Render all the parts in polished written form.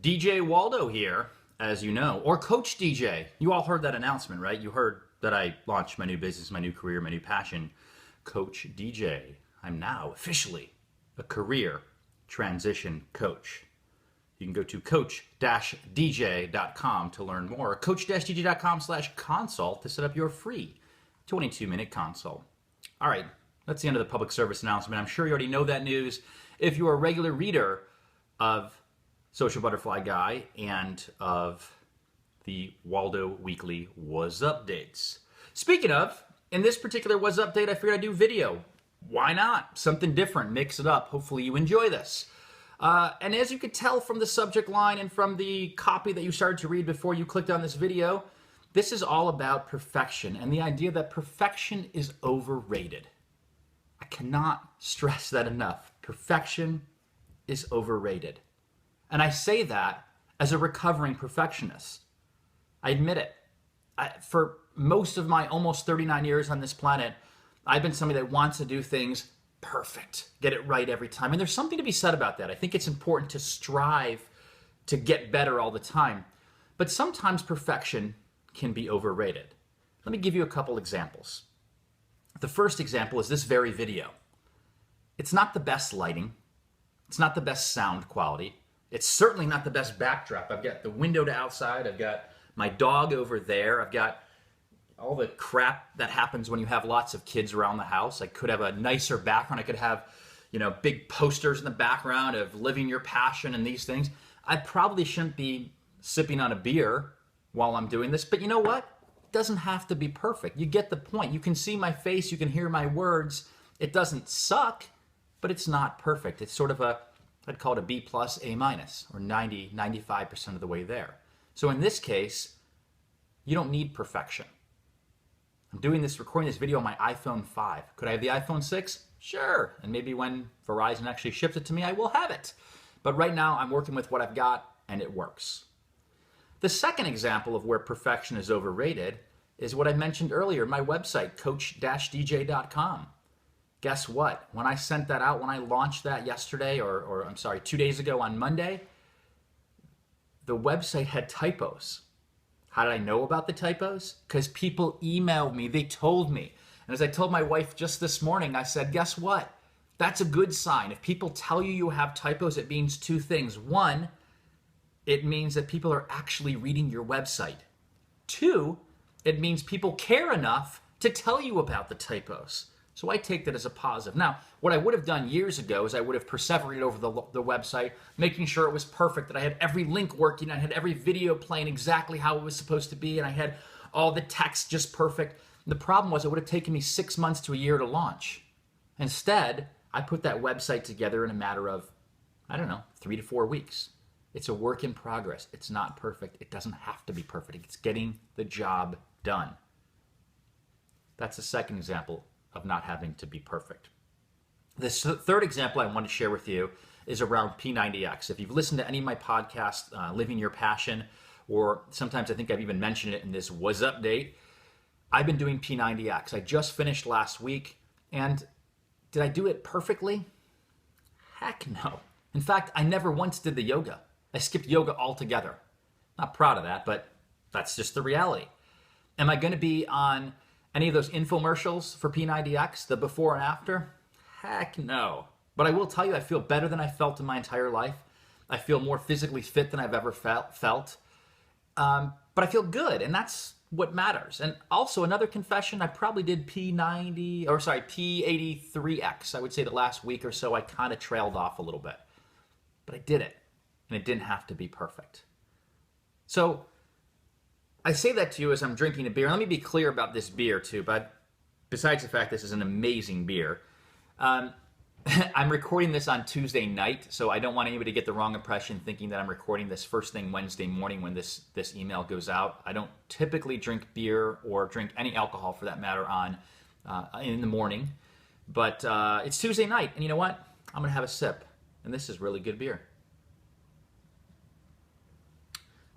DJ Waldow here, as you know, or Coach DJ. You all heard that announcement, right? You heard that I launched my new business, my new career, my new passion, Coach DJ. I'm now officially a career transition coach. You can go to coach-dj.com to learn more, coach-dj.com/consult to set up your free 22-minute consult. All right, that's the end of the public service announcement. I'm sure you already know that news. If you're a regular reader of Social Butterfly Guy and of the Waldow Weekly WhazzupDATEs. Speaking of, in this particular WhazzupDATE, I figured I'd do video. Why not? Something different, mix it up. Hopefully you enjoy this. And as you could tell from the subject line and from the copy that you started to read before you clicked on this video, this is all about perfection and the idea that perfection is overrated. I cannot stress that enough. Perfection is overrated. And I say that as a recovering perfectionist. I admit it. For most of my almost 39 years on this planet, I've been somebody that wants to do things perfect, get it right every time. And there's something to be said about that. I think it's important to strive to get better all the time. But sometimes perfection can be overrated. Let me give you a couple examples. The first example is this very video. It's not the best lighting. It's not the best sound quality. It's certainly not the best backdrop. I've got the window to outside. I've got my dog over there. I've got all the crap that happens when you have lots of kids around the house. I could have a nicer background. I could have, big posters in the background of living your passion and these things. I probably shouldn't be sipping on a beer while I'm doing this, but you know what? It doesn't have to be perfect. You get the point. You can see my face. You can hear my words. It doesn't suck, but it's not perfect. It's sort of I'd call it a B+, A-, or 90, 95% of the way there. So in this case, you don't need perfection. I'm recording this video on my iPhone 5. Could I have the iPhone 6? Sure. And maybe when Verizon actually ships it to me, I will have it. But right now, I'm working with what I've got, and it works. The second example of where perfection is overrated is what I mentioned earlier, my website, coach-dj.com. Guess what? When I sent that out, when I launched that yesterday, or 2 days ago on Monday, the website had typos. How did I know about the typos? Because people emailed me, they told me. And as I told my wife just this morning, I said, guess what? That's a good sign. If people tell you you have typos, it means two things. One, it means that people are actually reading your website. Two, it means people care enough to tell you about the typos. So I take that as a positive. Now, what I would have done years ago is I would have perseverated over the website, making sure it was perfect, that I had every link working, I had every video playing exactly how it was supposed to be, and I had all the text just perfect. And the problem was it would have taken me 6 months to a year to launch. Instead, I put that website together in a matter of, 3 to 4 weeks. It's a work in progress. It's not perfect. It doesn't have to be perfect. It's getting the job done. That's the second example of not having to be perfect. The third example I want to share with you is around P90X. If you've listened to any of my podcasts, Living Your Passion, or sometimes I think I've even mentioned it in this WhazzupDATE, I've been doing P90X. I just finished last week, and did I do it perfectly? Heck no. In fact, I never once did the yoga. I skipped yoga altogether. Not proud of that, but that's just the reality. Am I going to be on any of those infomercials for P90X, the before and after? Heck no. But I will tell you, I feel better than I felt in my entire life. I feel more physically fit than I've ever felt. But I feel good, and that's what matters. And also, another confession, I probably did P83X. I would say the last week or so, I kind of trailed off a little bit. But I did it, and it didn't have to be perfect. So I say that to you as I'm drinking a beer. Let me be clear about this beer too, but besides the fact this is an amazing beer, I'm recording this on Tuesday night, so I don't want anybody to get the wrong impression thinking that I'm recording this first thing Wednesday morning when this email goes out. I don't typically drink beer or drink any alcohol for that matter in the morning, but it's Tuesday night, and you know what? I'm going to have a sip, and this is really good beer.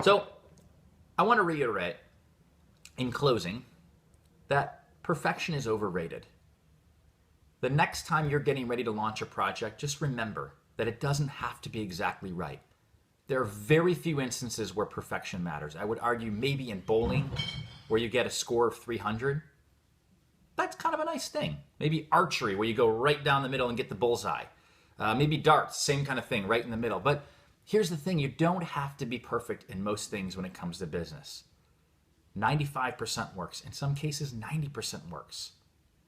So I want to reiterate in closing that perfection is overrated. The next time you're getting ready to launch a project, just remember that it doesn't have to be exactly right. There are very few instances where perfection matters. I would argue maybe in bowling, where you get a score of 300. That's kind of a nice thing. Maybe archery, where you go right down the middle and get the bullseye. Maybe darts, same kind of thing, right in the middle. But here's the thing, you don't have to be perfect in most things when it comes to business. 95% works. In some cases, 90% works.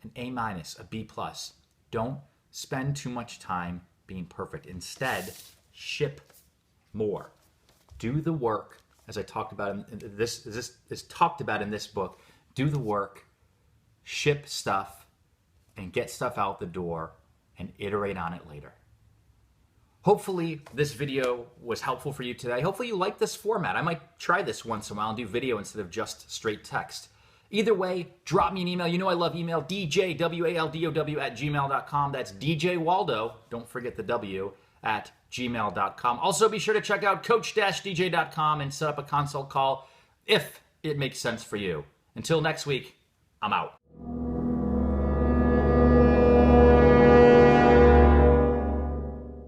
An A-, a B+. Don't spend too much time being perfect. Instead, ship more. Do the work, as I talked about this is talked about in this book. Do the work, ship stuff, and get stuff out the door, and iterate on it later. Hopefully this video was helpful for you today. Hopefully you like this format. I might try this once in a while and do video instead of just straight text. Either way, drop me an email. You know I love email. djwaldow@gmail.com. That's DJ Waldo. Don't forget the W at gmail.com. Also be sure to check out coach-dj.com and set up a consult call if it makes sense for you. Until next week, I'm out.